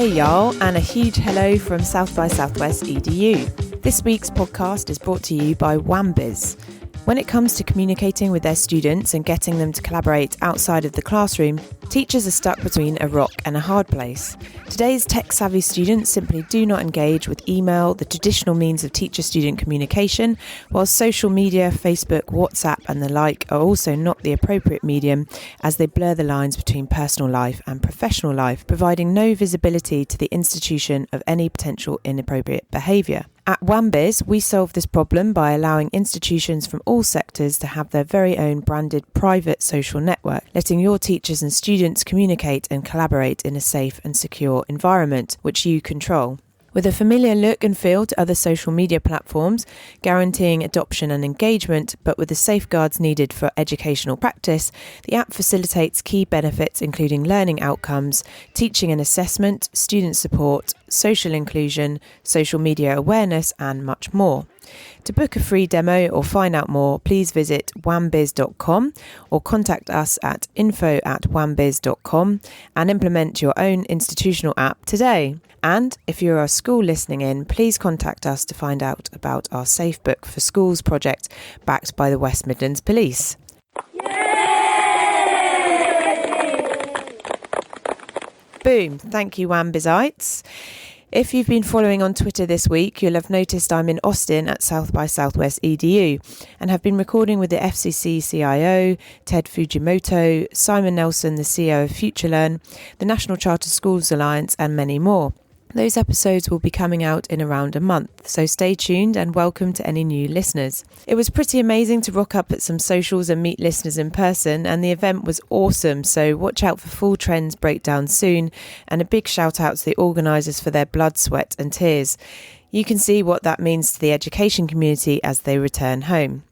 Hey y'all, and a huge hello from South by Southwest EDU. This week's podcast is brought to you by Wambiz. When it comes to communicating with their students and getting them to collaborate outside of the classroom, teachers are stuck between a rock and a hard place. Today's tech-savvy students simply do not engage with email, the traditional means of teacher-student communication, while social media, Facebook, WhatsApp and the like are also not the appropriate medium as they blur the lines between personal life and professional life, providing no visibility to the institution of any potential inappropriate behaviour. At Wambiz, we solve this problem by allowing institutions from all sectors to have their very own branded private social network, letting your teachers and students communicate and collaborate in a safe and secure environment, which you control. With a familiar look and feel to other social media platforms, guaranteeing adoption and engagement, but with the safeguards needed for educational practice, the app facilitates key benefits including learning outcomes, teaching and assessment, student support, social inclusion, social media awareness, and much more. To book a free demo or find out more, please visit wambiz.com or contact us at info@wambiz.com and implement your own institutional app today. And if you're a school listening in, please contact us to find out about our Safe Book for Schools project backed by the West Midlands Police. Boom. Thank you, Wambizites. If you've been following on Twitter this week, you'll have noticed I'm in Austin at South by Southwest EDU and have been recording with the FCC CIO, Ted Fujimoto, Simon Nelson, the CEO of FutureLearn, the National Charter Schools Alliance, and many more. Those episodes will be coming out in around a month, so stay tuned and welcome to any new listeners. It was pretty amazing to rock up at some socials and meet listeners in person, and the event was awesome, so watch out for full trends breakdown soon, and a big shout out to the organisers for their blood, sweat and tears. You can see what that means to the education community as they return home.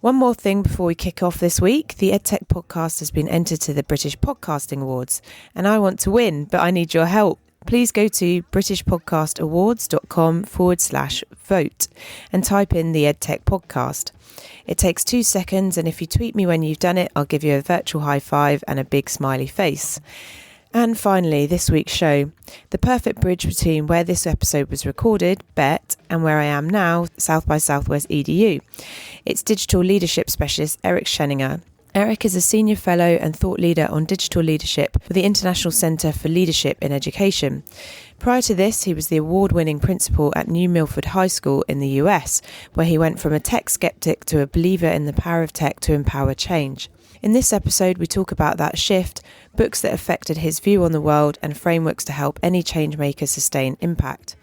One more thing before we kick off this week, the Edtech Podcast has been entered to the British Podcasting Awards, and I want to win, but I need your help. Please go to britishpodcastawards.com/vote and type in the Edtech Podcast. It takes 2 seconds, and if you tweet me when you've done it, I'll give you a virtual high five and a big smiley face. And finally, this week's show, the perfect bridge between where this episode was recorded, BET, and where I am now, South by Southwest EDU. It's digital leadership specialist Eric Sheninger. Eric is a senior fellow and thought leader on digital leadership for the International Centre for Leadership in Education. Prior to this, he was the award-winning principal at New Milford High School in the US, where he went from a tech skeptic to a believer in the power of tech to empower change. In this episode, we talk about that shift, books that affected his view on the world, and frameworks to help any change maker sustain impact.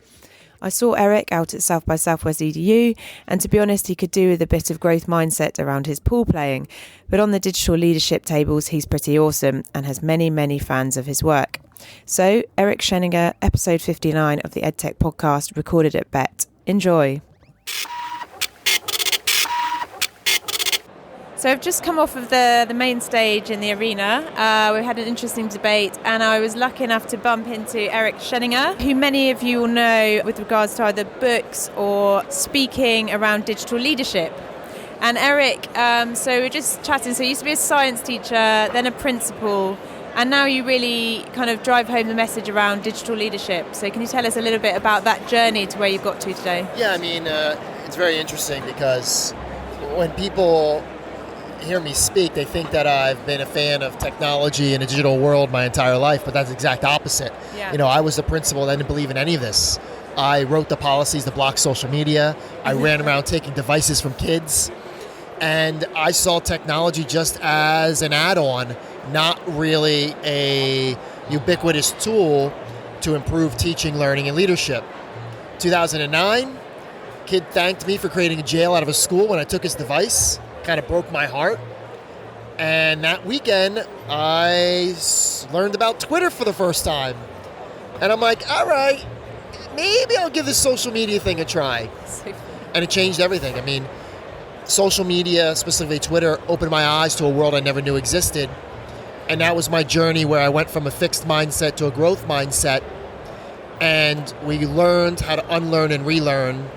I saw Eric out at South by Southwest EDU, and to be honest, he could do with a bit of growth mindset around his pool playing. But on the digital leadership tables, he's pretty awesome and has many, many fans of his work. So, Eric Sheninger, episode 59 of the Edtech Podcast, recorded at BET. Enjoy. So I've just come off of the main stage in the arena. We had an interesting debate, and I was lucky enough to bump into Eric Sheninger, who many of you will know with regards to either books or speaking around digital leadership. And Eric, so we're just chatting. So you used to be a science teacher, then a principal, and now you really kind of drive home the message around digital leadership. So can you tell us a little bit about that journey to where you've got to today? Yeah, I mean, it's very interesting because when people hear me speak, they think that I've been a fan of technology and a digital world my entire life, but that's the exact opposite. Yeah. You know, I was the principal that didn't believe in any of this. I wrote the policies to block social media. I ran around taking devices from kids. And I saw technology just as an add-on, not really a ubiquitous tool to improve teaching, learning, and leadership. 2009, kid thanked me for creating a jail out of a school when I took his device. Kind of broke my heart. And that weekend, I learned about Twitter for the first time. And I'm like, all right, maybe I'll give this social media thing a try. And it changed everything. I mean, social media, specifically Twitter, opened my eyes to a world I never knew existed. And that was my journey where I went from a fixed mindset to a growth mindset. And we learned how to unlearn and relearn.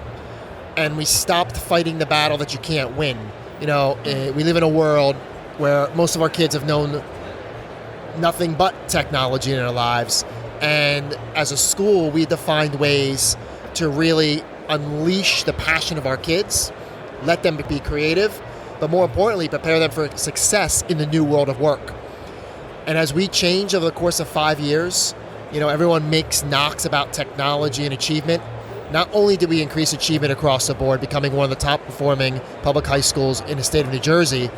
And we stopped fighting the battle that you can't win. You know, we live in a world where most of our kids have known nothing but technology in their lives. And as a school, we had to find ways to really unleash the passion of our kids, let them be creative, but more importantly, prepare them for success in the new world of work. And as we change over the course of 5 years, everyone makes knocks about technology and achievement. Not only did we increase achievement across the board, becoming one of the top performing public high schools in the state of New Jersey,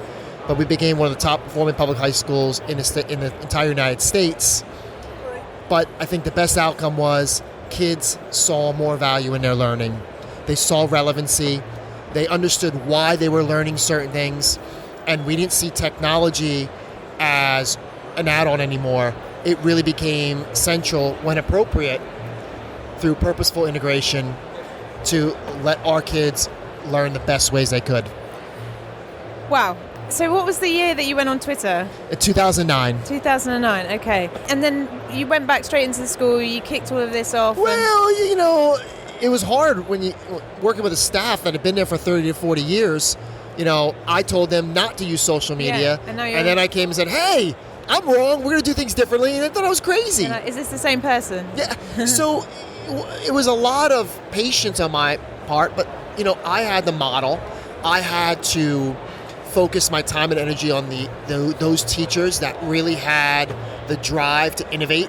but we became one of the top performing public high schools in the entire United States. But I think the best outcome was kids saw more value in their learning. They saw relevancy. They understood why they were learning certain things. And we didn't see technology as an add-on anymore. It really became central when appropriate through purposeful integration to let our kids learn the best ways they could. Wow. So what was the year that you went on Twitter? 2009. 2009, okay. And then you went back straight into the school, you kicked all of this off? Well, it was hard when you working with a staff that had been there for 30 to 40 years. I told them not to use social media. Yeah, and then I came and said, hey, I'm wrong. We're going to do things differently. And I thought I was crazy. Is this the same person? Yeah. So it was a lot of patience on my part, but, I had the model. I had to focus my time and energy on those teachers that really had the drive to innovate,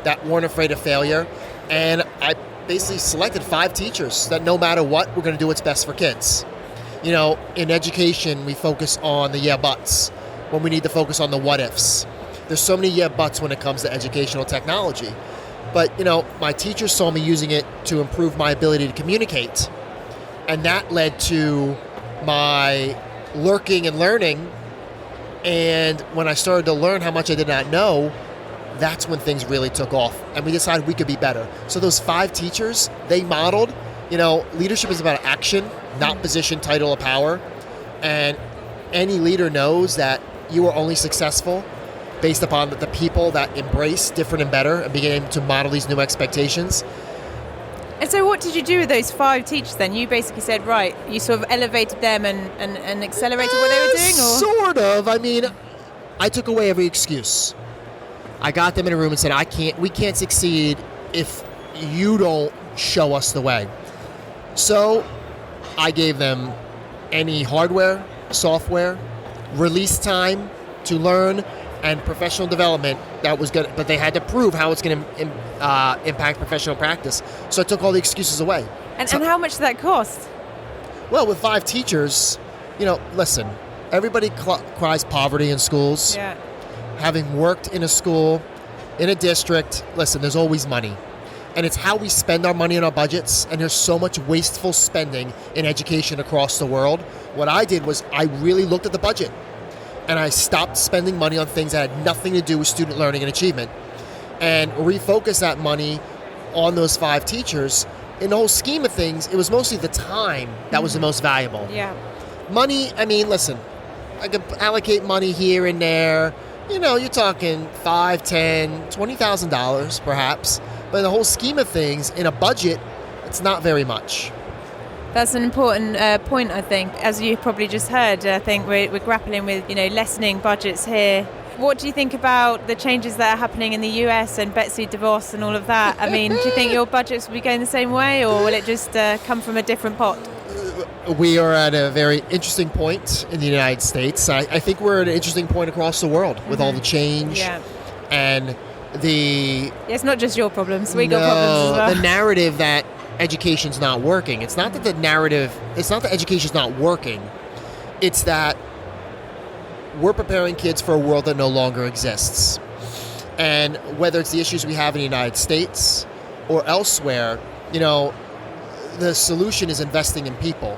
that weren't afraid of failure. And I basically selected 5 teachers that no matter what, we're going to do what's best for kids. In education, we focus on the yeah buts when we need to focus on the what ifs. There's so many yeah buts when it comes to educational technology. But, my teachers saw me using it to improve my ability to communicate. And that led to my lurking and learning. And when I started to learn how much I did not know, that's when things really took off. And we decided we could be better. So those 5 teachers, they modeled, leadership is about action, not position, title, or power. And any leader knows that you are only successful based upon the people that embrace different and better and begin to model these new expectations. And so what did you do with those 5 teachers then? You basically said, right, you sort of elevated them and accelerated what they were doing? Or? Sort of. I mean, I took away every excuse. I got them in a room and said, we can't succeed if you don't show us the way. So I gave them any hardware, software, release time to learn, and professional development that was good, but they had to prove how it's going to impact professional practice. So I took all the excuses away. And how much did that cost? Well, with 5 teachers, listen, everybody cries poverty in schools. Yeah. Having worked in a school, in a district, listen, there's always money. And it's how we spend our money in our budgets, and there's so much wasteful spending in education across the world. What I did was I really looked at the budget. And I stopped spending money on things that had nothing to do with student learning and achievement, and refocused that money on those 5 teachers. In the whole scheme of things, it was mostly the time that was the most valuable. Yeah. Money, I mean, listen, I could allocate money here and there. You're talking $5,000, $10,000, $20,000 perhaps. But in the whole scheme of things, in a budget, it's not very much. That's an important point, I think. As you probably just heard, I think we're grappling with, lessening budgets here. What do you think about the changes that are happening in the US and Betsy DeVos and all of that? I mean, do you think your budgets will be going the same way, or will it just come from a different pot? We are at a very interesting point in the United States. I think we're at an interesting point across the world with all the change and the... It's not just your problems. We got problems as well. The narrative that education's not working. It's not that education's not working. It's that we're preparing kids for a world that no longer exists. And whether it's the issues we have in the United States or elsewhere, the solution is investing in people.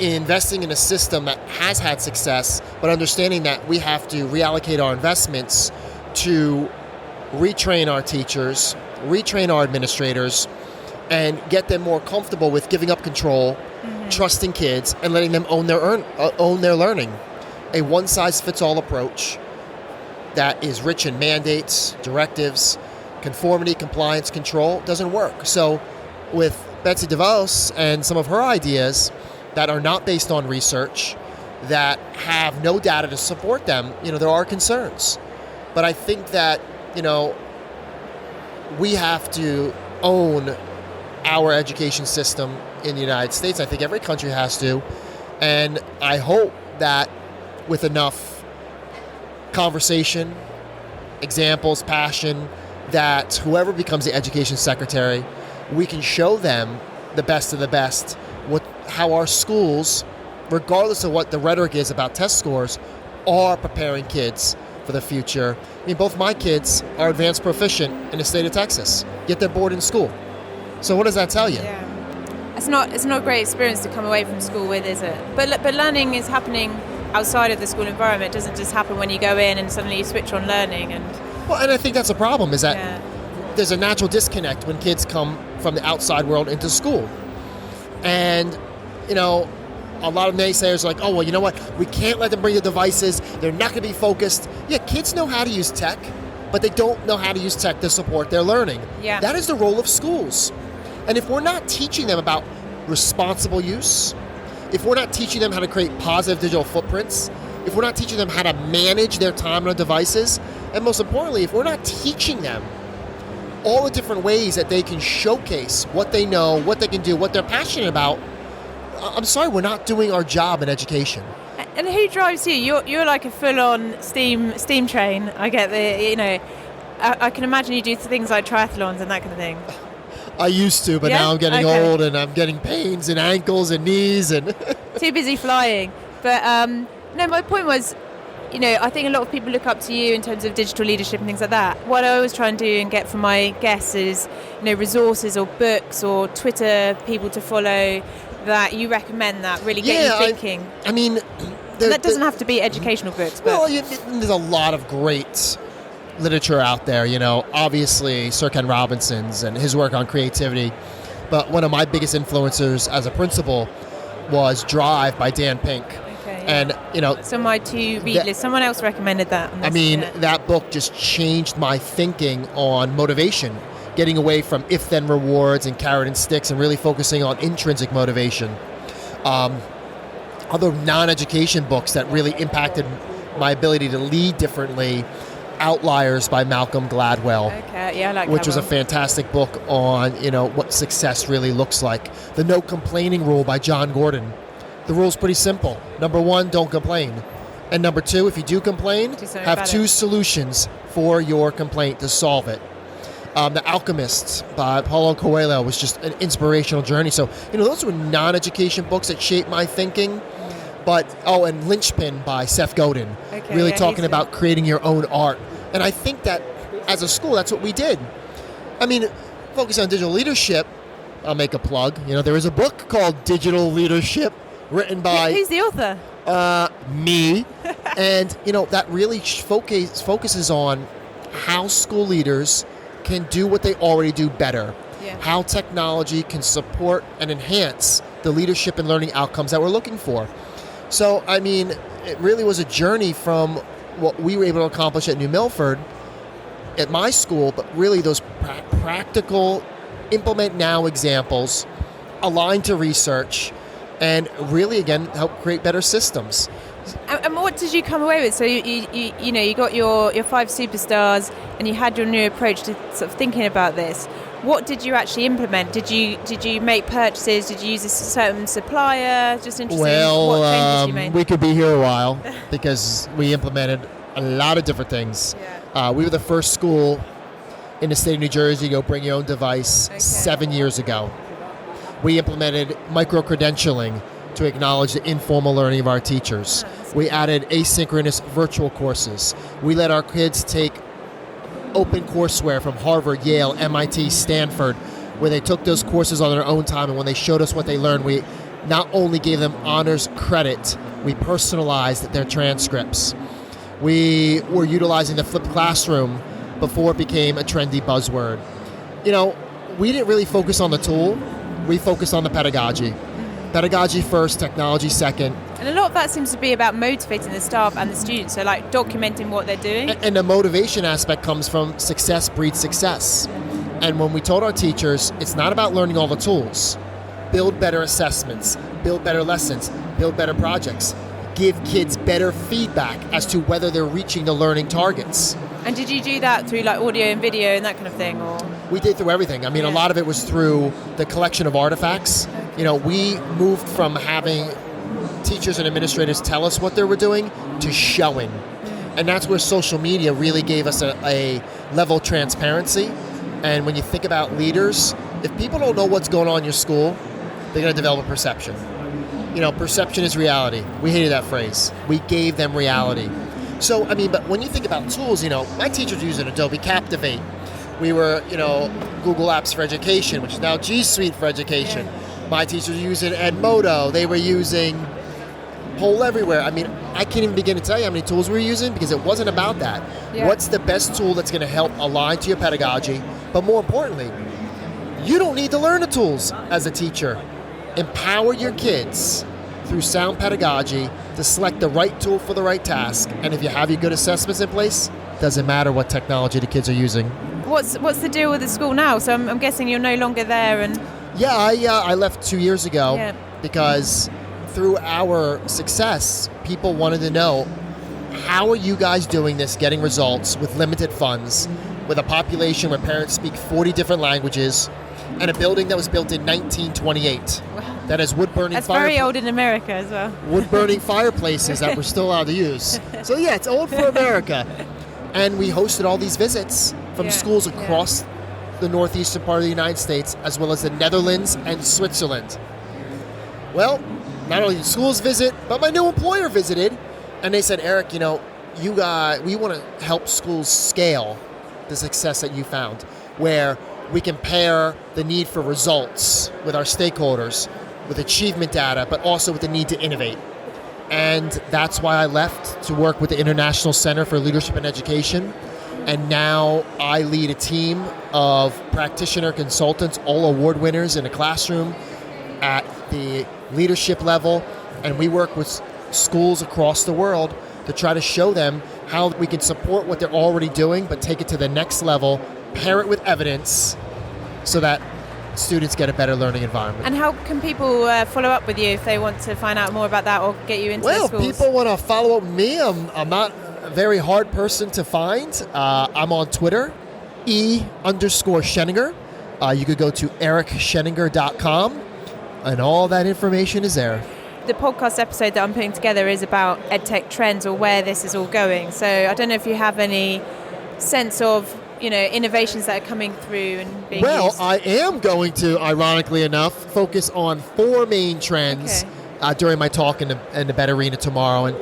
Investing in a system that has had success, but understanding that we have to reallocate our investments to retrain our teachers, retrain our administrators, and get them more comfortable with giving up control, trusting kids, and letting them own their learning. A one-size-fits-all approach that is rich in mandates, directives, conformity, compliance, control doesn't work. So with Betsy DeVos and some of her ideas that are not based on research, that have no data to support them, there are concerns. But I think that, we have to own our education system in the United States. I think every country has to. And I hope that with enough conversation, examples, passion, that whoever becomes the education secretary, we can show them the best of the best, how our schools, regardless of what the rhetoric is about test scores, are preparing kids for the future. I mean, both my kids are advanced proficient in the state of Texas, yet they're boarding school. So what does that tell you? Yeah. It's not a great experience to come away from school with, is it? But learning is happening outside of the school environment. It doesn't just happen when you go in and suddenly you switch on learning. And I think that's a problem, is that there's a natural disconnect when kids come from the outside world into school. And, a lot of naysayers are like, oh, well, you know what? We can't let them bring the devices. They're not going to be focused. Yeah, kids know how to use tech, but they don't know how to use tech to support their learning. Yeah. That is the role of schools. And if we're not teaching them about responsible use, if we're not teaching them how to create positive digital footprints, if we're not teaching them how to manage their time on the devices, and most importantly, if we're not teaching them all the different ways that they can showcase what they know, what they can do, what they're passionate about, I'm sorry, we're not doing our job in education. And who drives you? You're like a full-on steam train. I get I can imagine you do things like triathlons and that kind of thing. I used to, but now I'm getting old and I'm getting pains in ankles and knees and too busy flying. But no, my point was, I think a lot of people look up to you in terms of digital leadership and things like that. What I always try and do and get from my guests is, resources or books or Twitter people to follow that you recommend that really get you thinking. That doesn't have to be educational books. But there's a lot of great literature out there, obviously Sir Ken Robinson's and his work on creativity. But one of my biggest influencers as a principal was Drive by Dan Pink. Okay. And, so my to read list, someone else recommended that. That book just changed my thinking on motivation, getting away from if-then rewards and carrot and sticks and really focusing on intrinsic motivation. Other non-education books that really impacted my ability to lead differently, Outliers by Malcolm Gladwell. Okay, yeah, I like which was a fantastic book on, what success really looks like. The No Complaining Rule by John Gordon. The rule's pretty simple. Number 1, don't complain. And number 2, if you do complain, have 2 solutions for your complaint to solve it. The Alchemist by Paulo Coelho was just an inspirational journey. So, those were non-education books that shaped my thinking. But, and Linchpin by Seth Godin, really talking about creating your own art. And I think that as a school, that's what we did. Focus on digital leadership, I'll make a plug. There is a book called Digital Leadership written by... Who's the author? Me. And, that really focuses on how school leaders can do what they already do better. Yeah. How technology can support and enhance the leadership and learning outcomes that we're looking for. So, it really was a journey from what we were able to accomplish at New Milford, at my school, but really those practical, implement now examples, aligned to research, and really, again, help create better systems. And what did you come away with? So you got your 5 superstars, and you had your new approach to sort of thinking about this. What did you actually implement? Did you make purchases? Did you use a certain supplier? Just interesting. What changes you made? We could be here a while because we implemented a lot of different things. Yeah. We were the first school in the state of New Jersey to go bring your own device 7 years ago. We implemented micro-credentialing to acknowledge the informal learning of our teachers. We added asynchronous virtual courses. We let our kids take open courseware from Harvard, Yale, MIT, Stanford, where they took those courses on their own time, and when they showed us what they learned, we not only gave them honors credit, we personalized their transcripts. We were utilizing the flipped classroom before it became a trendy buzzword. We didn't really focus on the tool, we focused on the pedagogy. Pedagogy first, technology second. And a lot of that seems to be about motivating the staff and the students, so like documenting what they're doing. And the motivation aspect comes from success breeds success. And when we told our teachers, it's not about learning all the tools. Build better assessments, build better lessons, build better projects, give kids better feedback as to whether they're reaching the learning targets. And did you do that through like audio and video and that kind of thing? Or We did through everything. I mean, a lot of it was through the collection of artifacts. We moved from having teachers and administrators tell us what they were doing to showing. And that's where social media really gave us a level of transparency. And when you think about leaders, if people don't know what's going on in your school, they're going to develop a perception. Perception is reality. We hated that phrase. We gave them reality. So, but when you think about tools, my teachers were using Adobe Captivate. We were, Google Apps for Education, which is now G Suite for Education. Yeah. My teachers were using Edmodo. They were using Poll Everywhere. I can't even begin to tell you how many tools we were using because it wasn't about that. Yeah. What's the best tool that's going to help align to your pedagogy? But more importantly, you don't need to learn the tools as a teacher. Empower your kids through sound pedagogy to select the right tool for the right task. And if you have your good assessments in place, doesn't matter what technology the kids are using. What's the deal with the school now? So I'm guessing you're no longer there. And I left 2 years ago because through our success, people wanted to know, how are you guys doing this, getting results with limited funds, with a population where parents speak 40 different languages, and a building that was built in 1928 that has wood-burning That's very old in America as well. Wood-burning fireplaces that we're still allowed to use. So it's old for America. And we hosted all these visits from schools across the northeastern part of the United States, as well as the Netherlands and Switzerland. Well, not only did schools visit, but my new employer visited, and they said, Eric, we want to help schools scale the success that you found, where we can pair the need for results with our stakeholders, with achievement data, but also with the need to innovate. And that's why I left to work with the International Center for Leadership and Education. And now I lead a team of practitioner consultants, all award winners in a classroom at the leadership level. And we work with schools across the world to try to show them how we can support what they're already doing, but take it to the next level, pair it with evidence so that students get a better learning environment. And how can people follow up with you if they want to find out more about that or get you into the schools? Well, people want to follow up with me. I'm not a very hard person to find. I'm on Twitter, E_Sheninger. You could go to ericsheninger.com, and all that information is there. The podcast episode that I'm putting together is about EdTech trends or where this is all going. So I don't know if you have any sense of innovations that are coming through and being used. I am going to, ironically enough, focus on 4 main trends during my talk in the BED Arena tomorrow. And,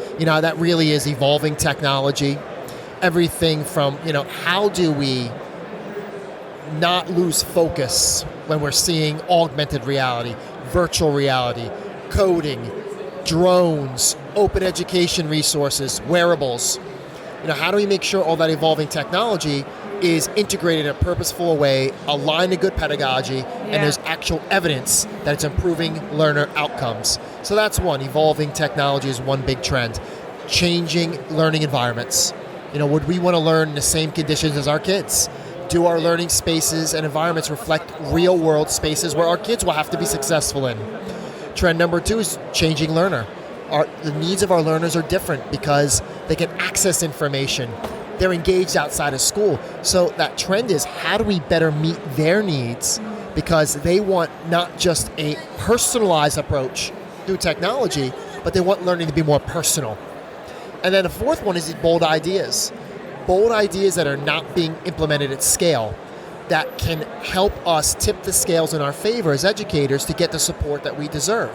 that really is evolving technology. Everything from, how do we not lose focus when we're seeing augmented reality, virtual reality, coding, drones, open education resources, wearables. How do we make sure all that evolving technology is integrated in a purposeful way, aligned to good pedagogy, and there's actual evidence that it's improving learner outcomes. So that's one. Evolving technology is one big trend. Changing learning environments. Would we want to learn in the same conditions as our kids? Do our learning spaces and environments reflect real-world spaces where our kids will have to be successful in? Trend number 2 is changing learner. The needs of our learners are different because they can access information. They're engaged outside of school. So that trend is, how do we better meet their needs? Because they want not just a personalized approach through technology, but they want learning to be more personal. And then the 4th one is these bold ideas. Bold ideas that are not being implemented at scale, that can help us tip the scales in our favor as educators to get the support that we deserve.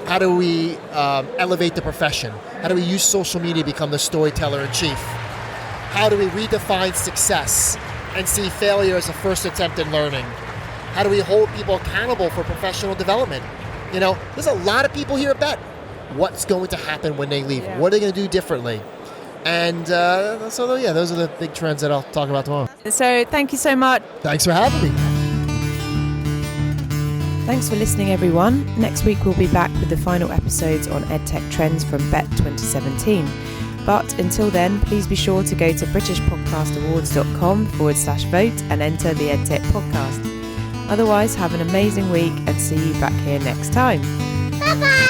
How do we elevate the profession? How do we use social media to become the storyteller in chief? How do we redefine success and see failure as a first attempt in learning? How do we hold people accountable for professional development? There's a lot of people here at BET. What's going to happen when they leave? What are they going to do differently? And those are the big trends that I'll talk about tomorrow. So thank you so much. Thanks for having me. Thanks for listening, everyone. Next week we'll be back with the final episodes on EdTech trends from BET 2017. But until then, please be sure to go to britishpodcastawards.com/vote and enter the EdTech Podcast. Otherwise, have an amazing week and see you back here next time. Bye-bye!